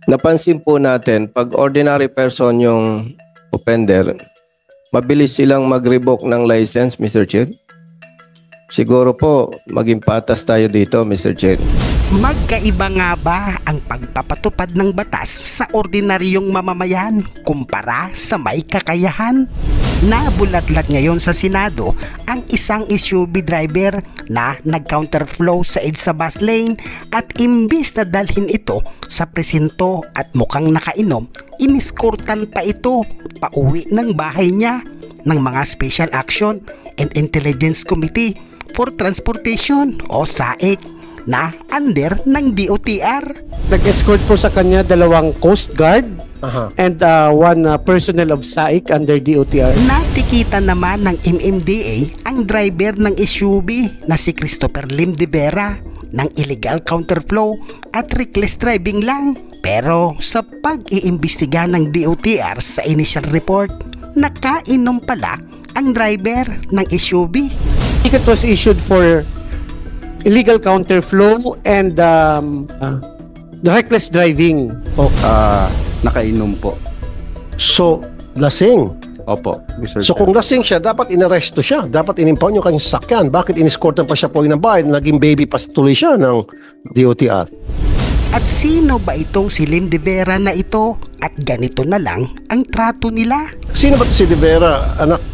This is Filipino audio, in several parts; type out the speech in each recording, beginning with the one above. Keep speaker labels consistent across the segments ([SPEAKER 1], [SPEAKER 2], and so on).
[SPEAKER 1] Napansin po natin, pag ordinary person yung offender, mabilis silang mag-revoke ng license, Mr. Chair. Siguro po, maging patas tayo dito, Mr. Chair.
[SPEAKER 2] Magkaiba nga ba ang pagpapatupad ng batas sa ordinaryong mamamayan kumpara sa may kakayahan? Nabulatlag ngayon sa Senado ang isang SUV driver na nag-counterflow sa EDSA bus lane at imbis na dalhin ito sa presinto at mukhang nakainom, iniskortan pa ito pauwi ng bahay niya ng mga Special Action and Intelligence Committee for Transportation o SAIC na under ng DOTR.
[SPEAKER 3] Nag-escort po sa kanya 2 Coast Guard and 1 personnel of SAIC under DOTR.
[SPEAKER 2] Natikita naman ng MMDA ang driver ng SUV na si Christopher Lim de Vera ng illegal counterflow at reckless driving lang. Pero sa pag-iimbestiga ng DOTR sa initial report, nakainom pala ang driver ng SUV.
[SPEAKER 3] Ticket was issued for illegal counterflow and reckless driving.
[SPEAKER 4] Nakainom po.
[SPEAKER 5] So, lasing.
[SPEAKER 4] Opo, Mr.
[SPEAKER 5] So
[SPEAKER 4] Chair.
[SPEAKER 5] kung lasing siya, dapat inaresto siya. Dapat inimpound yung kanyang sakyan. Bakit iniskortan pa siya po ng bahay? Naging baby pa tuloy siya ng DOTR.
[SPEAKER 2] At sino ba itong si Lim de Vera na ito? At ganito na lang ang trato nila.
[SPEAKER 5] Sino ba ito si De Vera? Anak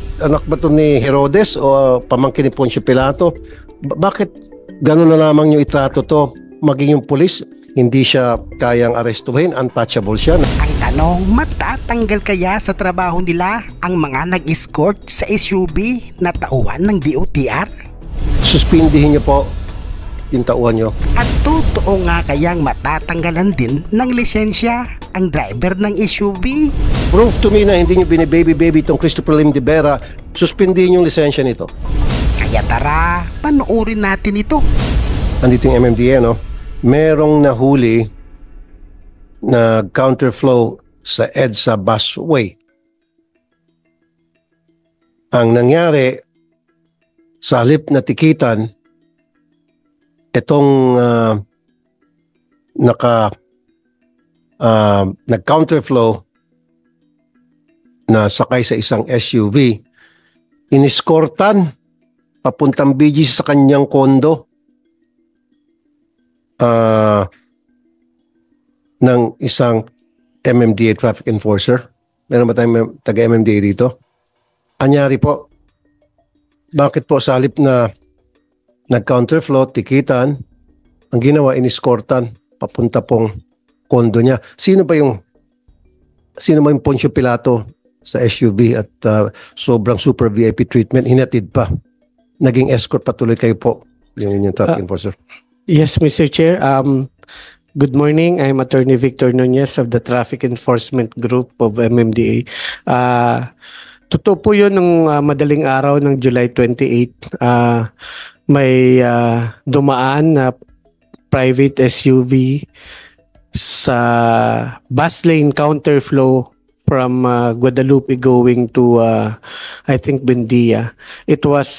[SPEAKER 5] ba ito ni Herodes o pamangkin ni Poncio Pilato? Bakit gano'n na lamang yung itrato to? Maging yung pulis, hindi siya kayang arestuhin, untouchable siya.
[SPEAKER 2] Ang tanong, matatanggal kaya sa trabaho nila ang mga nag-escort sa SUV na tauhan ng DOTR?
[SPEAKER 5] Suspindihin niyo po yung tauhan niyo.
[SPEAKER 2] At totoo nga kayang matatanggalan din ng lisensya ang driver ng SUV?
[SPEAKER 5] Prove to me na hindi niyo binibaby-baby itong Christopher Lim de Vera, suspindihin yung lisensya nito.
[SPEAKER 2] Kaya tara, panoorin natin ito.
[SPEAKER 5] Andito yung MMDA, no? Merong nahuli na counterflow sa EDSA busway. Ang nangyari, sa halip na tikitan, itong nag-counterflow na sakay sa isang SUV, iniskortan papuntang BGC sa kanyang kondo ng isang MMDA traffic enforcer. Meron ba tayong taga-MMDA dito? Anyari po, bakit po sa halip na nag-counterflow, tikitan, ang ginawa, iniskortan papunta pong kondo niya. Sino ba yung Poncio Pilato sa SUV at sobrang super VIP treatment, hinatid pa? Naging escort patuloy kayo po, yung inyong traffic enforcer.
[SPEAKER 3] Yes, Mr. Chair. Good morning. I'm Attorney Victor Nunez of the Traffic Enforcement Group of MMDA. Totoo po yun nung madaling araw ng July 28. May dumaan na private SUV sa bus lane counterflow from Guadalupe going to I think Buendia. It was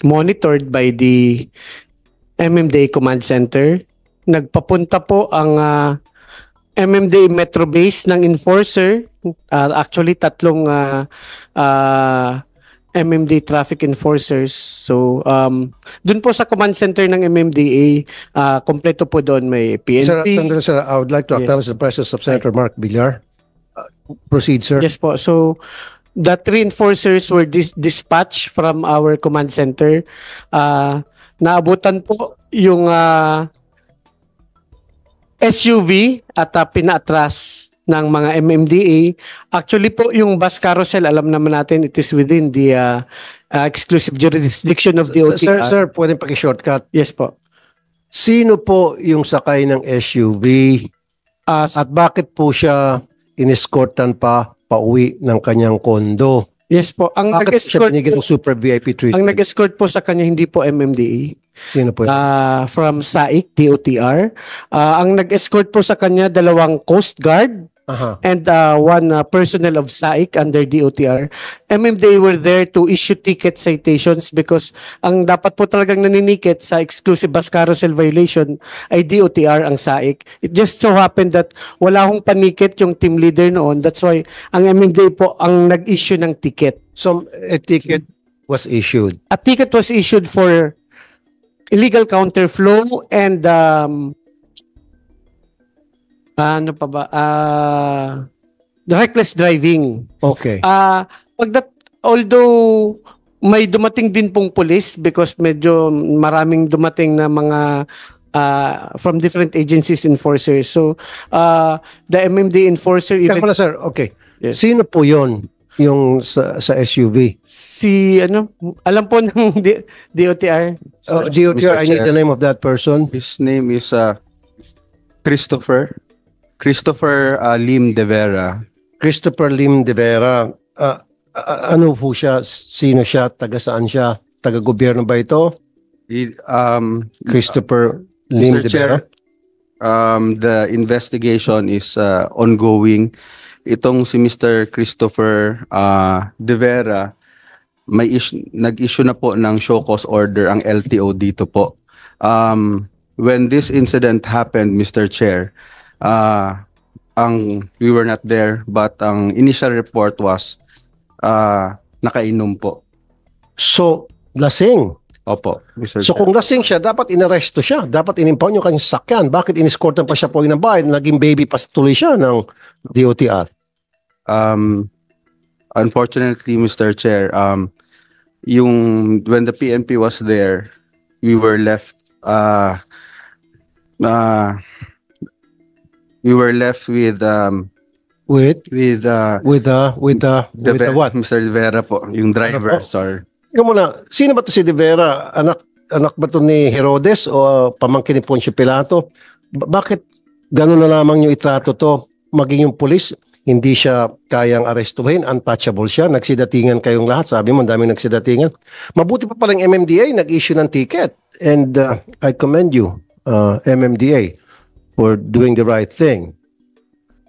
[SPEAKER 3] monitored by the MMDA Command Center. Nagpapunta po ang MMDA Metro Base ng enforcer. Actually, 3 MMDA traffic enforcers. So, dun po sa command center ng MMDA, kompleto po doon may PNP.
[SPEAKER 5] Sir, I would like to acknowledge the presence of Senator Mark Villar. Proceed, sir.
[SPEAKER 3] Yes po. So, the 3 enforcers were dispatched from our command center. Naabutan po yung SUV at pinaatras ng mga MMDA. Actually po, yung bus carousel, alam naman natin, it is within the exclusive jurisdiction of the OTR.
[SPEAKER 5] Sir, pwedeng paki-shortcut.
[SPEAKER 3] Yes po.
[SPEAKER 5] Sino po yung sakay ng SUV at bakit po siya iniskortan pa pauwi ng kanyang kondo?
[SPEAKER 3] Yes po. Ang
[SPEAKER 5] bakit siya binigyan ng super VIP treatment?
[SPEAKER 3] Ang nag-escort po sa kanya hindi po MMDA.
[SPEAKER 5] Sino po yun?
[SPEAKER 3] From SAIC, DOTR. Ang nag-escort po sa kanya 2 Coast Guard
[SPEAKER 5] Aha.
[SPEAKER 3] and one personnel of SAIC under DOTR. MMDA were there to issue ticket citations because ang dapat po talagang naninikit sa exclusive bus carousel violation ay DOTR ang SAIC. It just so happened that wala hong panikit yung team leader noon. That's why ang MMDA po ang nag-issue ng ticket.
[SPEAKER 5] So, a ticket was issued.
[SPEAKER 3] A ticket was issued for illegal counterflow and ano pa ba? Reckless driving.
[SPEAKER 5] Okay.
[SPEAKER 3] Although may dumating din pong police because medyo maraming dumating na mga from different agencies enforcers. So the MMD enforcer
[SPEAKER 5] Kaya
[SPEAKER 3] even
[SPEAKER 5] pala, sir, okay.
[SPEAKER 3] Yes.
[SPEAKER 5] Sino po yon yung sa SUV?
[SPEAKER 3] si ano alam po ng DOTR.
[SPEAKER 5] DOTR, I need
[SPEAKER 4] Chair.
[SPEAKER 5] the name of that person.
[SPEAKER 4] His name is Christopher Lim De Vera.
[SPEAKER 5] Christopher Lim De Vera. Ano po siya? Sino siya? Taga saan siya? Taga-gobyerno ba ito? Christopher Lim
[SPEAKER 4] Mr.
[SPEAKER 5] De
[SPEAKER 4] Chair,
[SPEAKER 5] Vera?
[SPEAKER 4] the investigation is ongoing. Itong si Mr. Christopher De Vera, nag-issue na po ng show cause order ang LTO dito po. When this incident happened, Mr. Chair, we were not there, but ang initial report was nakainom po.
[SPEAKER 5] So, lasing.
[SPEAKER 4] Opo, Mr.
[SPEAKER 5] So
[SPEAKER 4] Chair.
[SPEAKER 5] kung lasing siya, dapat inaresto siya. Dapat inimpound yung kanyang sakyan. Bakit iniskortan pa siya po ng bahay? Naging baby pa tuloy siya ng DOTR.
[SPEAKER 4] Unfortunately, Mr. Chair, when the PNP was there, we were left with
[SPEAKER 5] what?
[SPEAKER 4] Mr. De Vera po, yung driver,
[SPEAKER 5] Ano po?
[SPEAKER 4] sorry.
[SPEAKER 5] Ikaw muna, sino ba to si De Vera? Anak ba to ni Herodes o pamangkin ni Poncio Pilato? Bakit gano'n na lamang yung itrato to? Maging yung pulis, hindi siya kayang arestuhin, untouchable siya, nagsidatingan kayong lahat, sabi mo, ang daming nagsidatingan. Mabuti pa palang MMDA, nag-issue ng ticket. And I commend you, MMDA, for doing the right thing.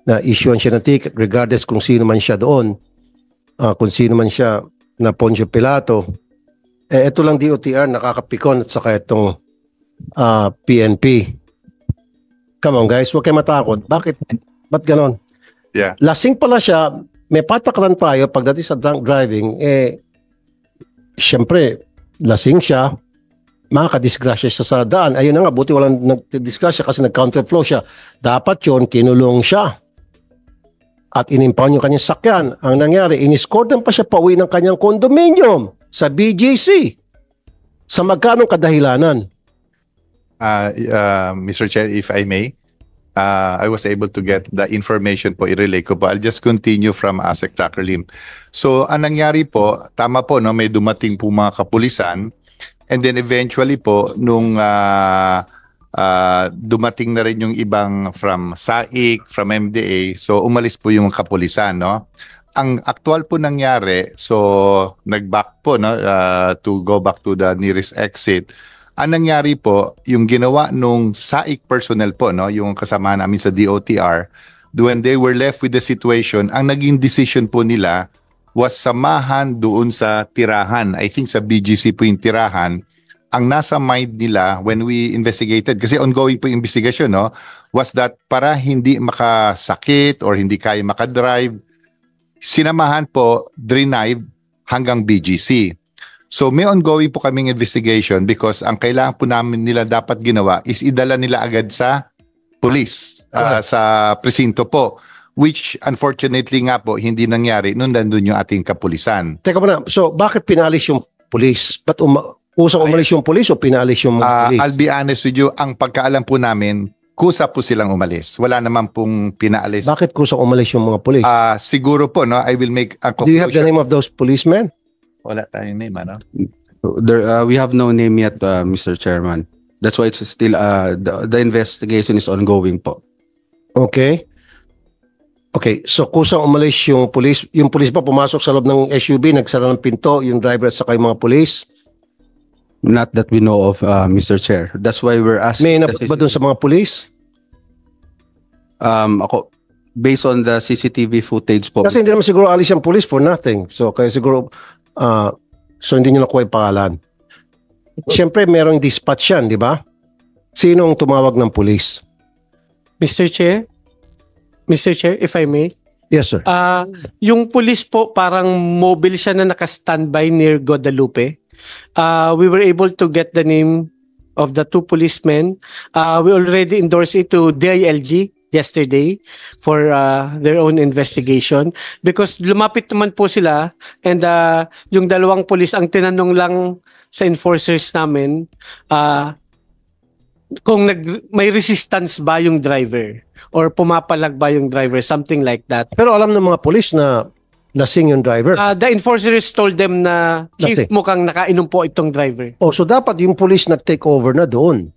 [SPEAKER 5] Na issuean siya ng ticket, regardless kung sino man siya doon, kung sino man siya na Poncio Pilato. Ito lang DOTR, nakakapikon at saka itong PNP. Come on guys, huwag kayo matakot. Bakit? Ba't ganon?
[SPEAKER 6] Yeah.
[SPEAKER 5] Lasing pala siya, may patakaran tayo pagdating sa drunk driving, syempre, lasing siya, makakadisgrasya siya sa daan. Ayun na nga, buti walang nagdisgrasya kasi nag-counterflow siya. Dapat yon kinulong siya. At inimpound yung kanyang sakyan. Ang nangyari, iniskordan pa siya pauwi ng kanyang condominium sa BGC. Sa magkanong kadahilanan?
[SPEAKER 6] Mr. Chair, if I may, I was able to get the information po, i-relay ko po. I'll just continue from ASEC Dr. Lim. So, ang nangyari po, tama po, no, may dumating po mga kapulisan, and then eventually po, nung dumating na rin yung ibang from SAIC, from MDA, so umalis po yung kapulisan, no? Ang actual po nangyari, so nag-back po, no, to go back to the nearest exit. Ang nangyari po, yung ginawa nung SAIC personnel po, no, yung kasama namin sa DOTR, when they were left with the situation, ang naging decision po nila was samahan doon sa tirahan. I think sa BGC po yung tirahan. Ang nasa mind nila when we investigated, kasi ongoing po yung investigation, no, was that para hindi makasakit or hindi kaya makadrive, sinamahan po, drive hanggang BGC. So may ongoing po kaming investigation because ang kailangan po namin nila dapat ginawa is idala nila agad sa police, sa presinto po. Which unfortunately nga po hindi nangyari nung nandun yung ating kapulisan.
[SPEAKER 5] Teka muna, so bakit pinalis yung police? Ba't kusang umalis yung police o pinalis yung mga police?
[SPEAKER 6] I'll be honest with you, ang pagkaalam po namin, kusa po silang umalis. Wala naman pong pinaalis.
[SPEAKER 5] Bakit kusang umalis yung mga police?
[SPEAKER 6] Siguro po, no, I will make a
[SPEAKER 5] Do you have the
[SPEAKER 6] conclusion.
[SPEAKER 5] name of those policemen?
[SPEAKER 6] Wala tayong name, ano?
[SPEAKER 4] We have no name yet, Mr. Chairman. That's why it's still, the investigation is ongoing po.
[SPEAKER 5] Okay. Okay, so kusang umalis yung police. Yung police ba pumasok sa loob ng SUV, nagsara ng pinto, yung driver at saka yung mga police?
[SPEAKER 4] Not that we know of, Mr. Chair. That's why we're asking.
[SPEAKER 5] May inabot ba dun sa mga police?
[SPEAKER 4] Ako, based on the CCTV footage po.
[SPEAKER 5] Kasi hindi naman siguro alis yung police for nothing. So, kaya siguro, so hindi nyo nakuha yung pangalan. Siyempre, merong dispatch yan, di ba? Sino ang tumawag ng police?
[SPEAKER 3] Mr. Chair? Mr. Chair, if I may?
[SPEAKER 5] Yes, sir.
[SPEAKER 3] Yung police po, parang mobile siya na naka-standby near Guadalupe. We were able to get the name of the two policemen. We already endorsed it to DILG yesterday for their own investigation because lumapit naman po sila and yung dalawang police ang tinanong lang sa enforcers namin kung may resistance ba yung driver or pumapalag ba yung driver, something like that.
[SPEAKER 5] Pero alam ng mga police na lasing yung driver.
[SPEAKER 3] The enforcers told them na, Chief,
[SPEAKER 5] Dati.
[SPEAKER 3] mukhang nakainom po itong driver.
[SPEAKER 5] So dapat yung police nag-take over na doon.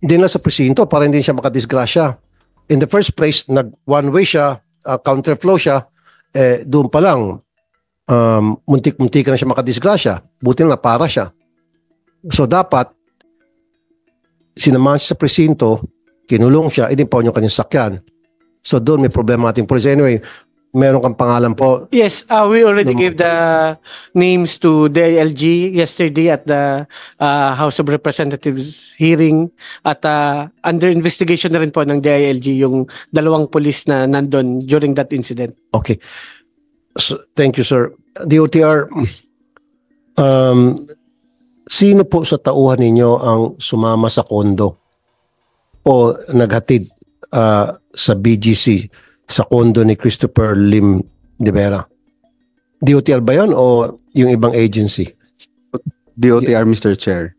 [SPEAKER 5] Hindi na sa presinto para hindi siya makadisgrasya. In the first place, one-way siya, counterflow siya, doon pa lang, muntik-muntik na siya makadisgrasya. Buti na para siya. So dapat, sinamahan siya sa presinto, kinulong siya, inipaw niyo kanyang sakyan. So doon may problema ating police. Anyway, meron kang pangalan po.
[SPEAKER 3] Yes, we already gave the names to DILG yesterday at the House of Representatives hearing at under investigation na rin po ng DILG yung dalawang police na nandun during that incident.
[SPEAKER 5] Okay. So, thank you, sir. DOTR, sino po sa tauhan ninyo ang sumama sa kondo o naghatid sa BGC sa kondo ni Christopher Lim de Vera? DOTR ba yun o yung ibang agency?
[SPEAKER 4] DOTR, Mr. Chair.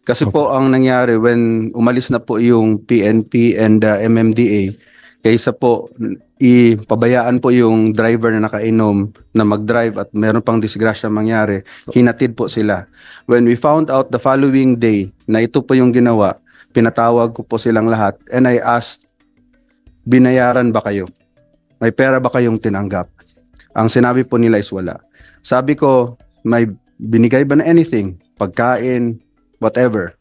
[SPEAKER 4] Kasi po ang nangyari when umalis na po yung PNP and MMDA, kaysa po ipabayaan po yung driver na nakainom na mag-drive at meron pang disgrasya mangyari, hinatid po sila. When we found out the following day na ito po yung ginawa, pinatawag ko po silang lahat and I asked, binayaran ba kayo? May pera ba kayong tinanggap? Ang sinabi po nila is wala. Sabi ko, may binigay ba na anything? Pagkain, whatever.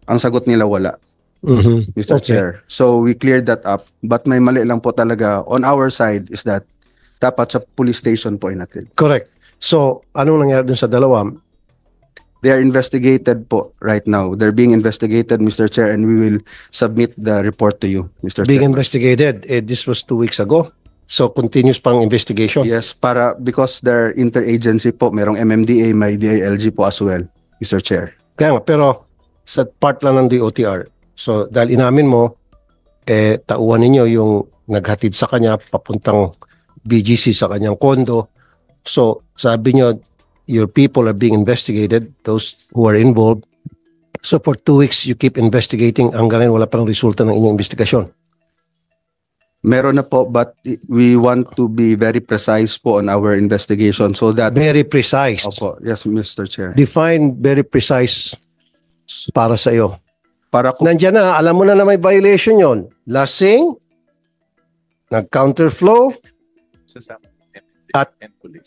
[SPEAKER 4] Ang sagot nila wala. Mr.
[SPEAKER 5] Okay.
[SPEAKER 4] Chair. So we cleared that up. But may mali lang po talaga on our side is that dapat sa police station po natin.
[SPEAKER 5] Correct. So, anong nangyari dun sa dalawa?
[SPEAKER 4] They are investigated po right now. They're being investigated, Mr. Chair, and we will submit the report to you, Mr.
[SPEAKER 5] Being
[SPEAKER 4] Chair.
[SPEAKER 5] investigated. This was 2 weeks ago. So, continuous pang investigation.
[SPEAKER 4] Yes, because they're interagency po. Merong MMDA, may DILG po as well, Mr. Chair.
[SPEAKER 5] Kaya nga, pero sa part lang ng DOTR. So, dahil inamin mo, tauhan ninyo yung naghatid sa kanya papuntang BGC sa kanyang kondo. So, sabi nyo, your people are being investigated, those who are involved. So, for 2 weeks, you keep investigating. Hanggang ngayon, wala parang resulta ng inyong investigasyon.
[SPEAKER 4] Meron na po, but we want to be very precise po on our investigation so that...
[SPEAKER 5] Very precise.
[SPEAKER 4] Opo, yes, Mr. Chair.
[SPEAKER 5] Define very precise para sa iyo.
[SPEAKER 4] Para kung
[SPEAKER 5] Nandiyan na, alam mo na may violation yon. Lasing, nag-counterflow, At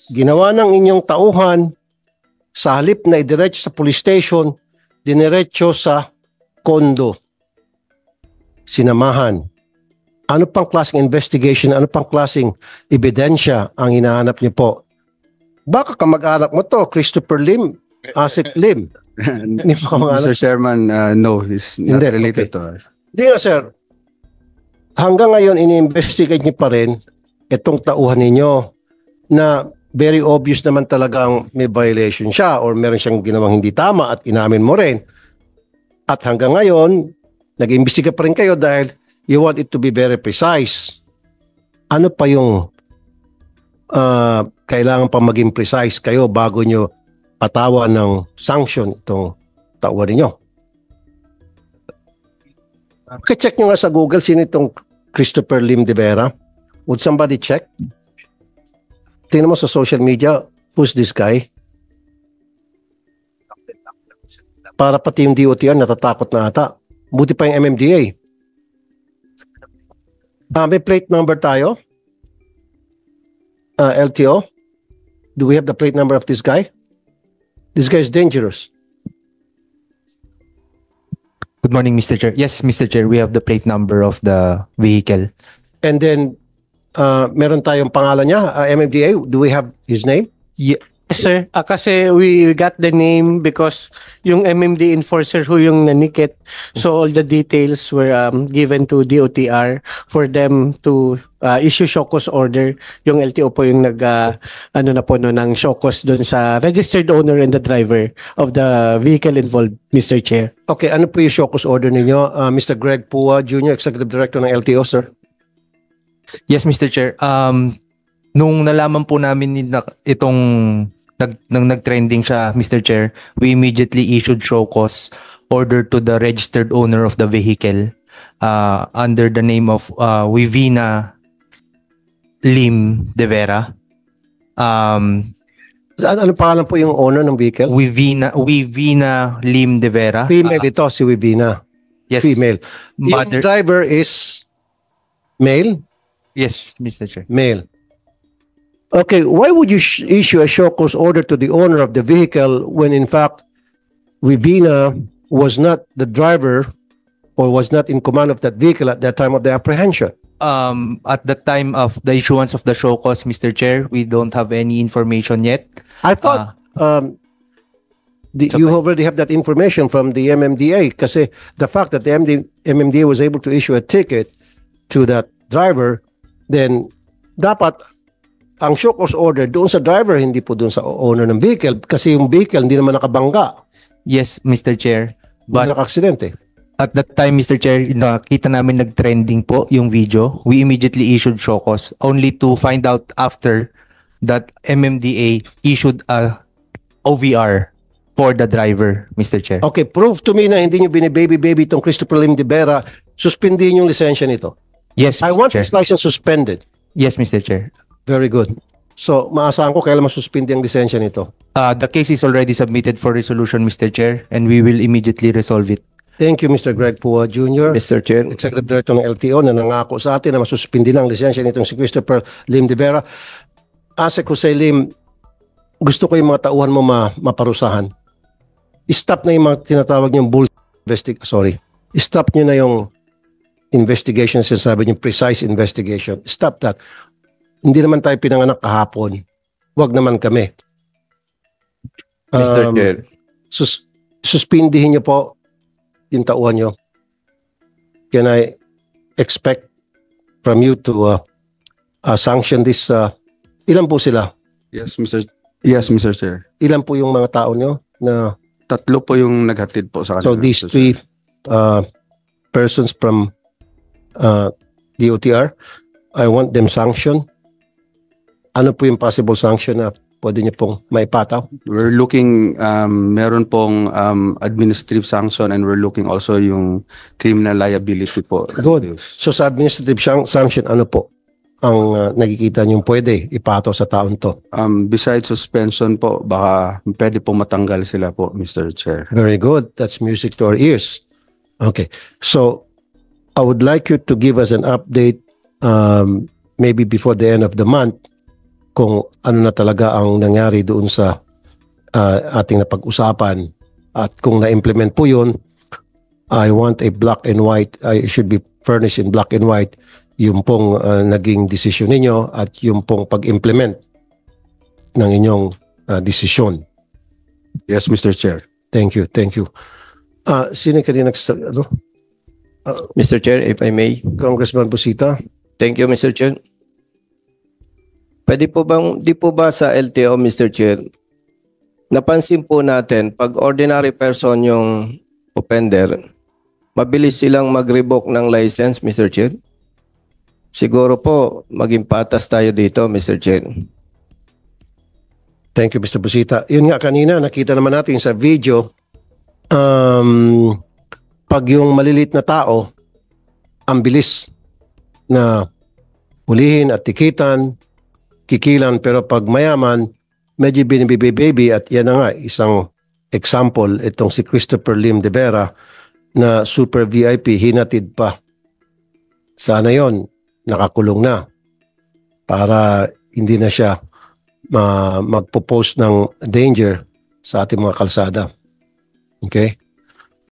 [SPEAKER 5] ginawa ng inyong tauhan, sa halip na idiretso sa police station, diniretso sa kondo. Sinamahan. Ano pang klaseng investigation, ano pang klaseng ebidensya ang hinahanap niyo po? Baka kamag-anak mo to, Christopher Lim, Asik Lim. Hindi pa kamag-anak.
[SPEAKER 4] Mr. Chairman, no, it's not
[SPEAKER 5] Hindi,
[SPEAKER 4] related
[SPEAKER 5] okay.
[SPEAKER 4] to us.
[SPEAKER 5] Di na, sir. Hanggang ngayon, ini-investigate niyo pa rin itong tauhan ninyo na very obvious naman talagang may violation siya or meron siyang ginawang hindi tama at inamin mo rin. At hanggang ngayon, nag-imbestiga pa rin kayo dahil you want it to be very precise. Ano pa yung kailangan pa maging precise kayo bago nyo patawan ng sanction itong tauhan ninyo? Check nyo nga sa Google sino itong Christopher Lim de Vera. Would somebody check? Tingnan mo sa social media, who's this guy? Para pati yung DOTR natatakot na ata. Buti pa yung MMDA. May plate number tayo? LTO? Do we have the plate number of this guy? This guy is dangerous.
[SPEAKER 7] Good morning, Mr. Chair. Yes, Mr. Chair, we have the plate number of the vehicle.
[SPEAKER 5] And then, meron tayong pangalan niya, MMDA. Do we have his name?
[SPEAKER 3] Yes, sir. Kasi we got the name because yung MMD enforcer who yung nanikit. So all the details were given to DOTR for them to issue show cause order. Yung LTO po yung ng show cause dun sa registered owner and the driver of the vehicle involved, Mr. Chair.
[SPEAKER 5] Okay, ano po yung show cause order ninyo? Mr. Greg Pua Jr., Executive Director ng LTO, sir.
[SPEAKER 7] Yes, Mr. Chair. Nung nalaman po namin itong nag-trending siya, Mr. Chair, we immediately issued show cause order to the registered owner of the vehicle under the name of Wivina Lim De Vera.
[SPEAKER 5] Ano pangalan po yung owner ng vehicle?
[SPEAKER 7] Wivina Lim De Vera.
[SPEAKER 5] Female ito, si Wivina.
[SPEAKER 7] Yes.
[SPEAKER 5] Female. Yung
[SPEAKER 7] Mother.
[SPEAKER 5] driver is male?
[SPEAKER 7] Yes, Mr. Chair.
[SPEAKER 5] Male. Okay, why would you issue a show cause order to the owner of the vehicle when in fact Wivina was not the driver or was not in command of that vehicle at that time of the apprehension?
[SPEAKER 7] At the time of the issuance of the show cause, Mr. Chair, we don't have any information yet.
[SPEAKER 5] I thought you already have that information from the MMDA kasi the fact that the MMDA was able to issue a ticket to that driver, then dapat ang show cause order doon sa driver, hindi po doon sa owner ng vehicle kasi yung vehicle hindi naman nakabangga.
[SPEAKER 7] Yes, Mr. Chair.
[SPEAKER 5] But
[SPEAKER 7] But
[SPEAKER 5] naka-aksidente.
[SPEAKER 7] at that time, Mr. Chair, nakita namin nag-trending po yung video. We immediately issued show cause only to find out after that MMDA issued a OVR for the driver, Mr. Chair.
[SPEAKER 5] Okay, prove to me na hindi nyo binibaby-baby itong Christopher Lim de Vera, suspindihin yung lisensya nito.
[SPEAKER 7] Yes,
[SPEAKER 5] I
[SPEAKER 7] Mr.
[SPEAKER 5] want
[SPEAKER 7] Chair.
[SPEAKER 5] his license suspended.
[SPEAKER 7] Yes, Mr. Chair.
[SPEAKER 5] Very good. So, maasahan ko kailan masuspindi ang lisensya nito.
[SPEAKER 7] The case is already submitted for resolution, Mr. Chair, and we will immediately resolve it.
[SPEAKER 5] Thank you, Mr. Greg Pua Jr.,
[SPEAKER 1] Mr. Chair.
[SPEAKER 5] Executive Director ng LTO na nangako sa atin na masuspindi ng lisensya nitong si Christopher Lim de Vera. Asek Jose Lim, gusto ko yung mga tauhan mo maparusahan. Stop na yung mga tinatawag niyong Stop niyo na yung investigation, sinasabi niyong precise investigation. Stop that. Hindi naman tayo pinanganak kahapon. Huwag naman kami.
[SPEAKER 1] Mr. Chair.
[SPEAKER 5] Suspindihin niyo po yung tauhan niyo. Can I expect from you to sanction this? Ilan po sila?
[SPEAKER 4] Yes, Mr. Chair.
[SPEAKER 5] Ilan po yung mga tao niyo na
[SPEAKER 4] 3 po yung naghatid po sa kanila.
[SPEAKER 5] so these
[SPEAKER 4] Mr. Chair.
[SPEAKER 5] 3 persons from DOTR, I want them sanctioned. Ano po yung possible sanction na pwede niyo pong maipataw?
[SPEAKER 4] We're looking, meron pong administrative sanction and we're looking also yung criminal liability po.
[SPEAKER 5] Good. So sa administrative sanction, ano po ang nakikita niyong pwede ipataw sa taon to?
[SPEAKER 4] Besides suspension po, baka pwede po matanggal sila po, Mr. Chair.
[SPEAKER 5] Very good. That's music to our ears. Okay. So I would like you to give us an update maybe before the end of the month kung ano na talaga ang nangyari doon sa ating napag-usapan at kung na-implement po yun, I want a black and white, I should be furnished in black and white yung pong naging desisyon ninyo at yung pong pag-implement ng inyong desisyon.
[SPEAKER 4] Yes, Mr. Chair.
[SPEAKER 5] Thank you, thank you. Sino kanina
[SPEAKER 1] Mr. Chair, if I may.
[SPEAKER 5] Congressman Busita?
[SPEAKER 1] Thank you, Mr. Chair. Di po ba sa LTO, Mr. Chair, napansin po natin, pag ordinary person yung offender, mabilis silang mag-revoke ng license, Mr. Chair? Siguro po, maging patas tayo dito, Mr. Chair.
[SPEAKER 5] Thank you, Mr. Busita. Yun nga kanina, nakita naman natin sa video, pag yung malilit na tao, ang bilis na hulihin at tikitan, kikilan, pero pag mayaman, medyo binibibi-baby at yan na nga, isang example, itong si Christopher Lim de Vera na super VIP, hinatid pa. Sana yon nakakulong na para hindi na siya magpo-post ng danger sa ating mga kalsada. Okay?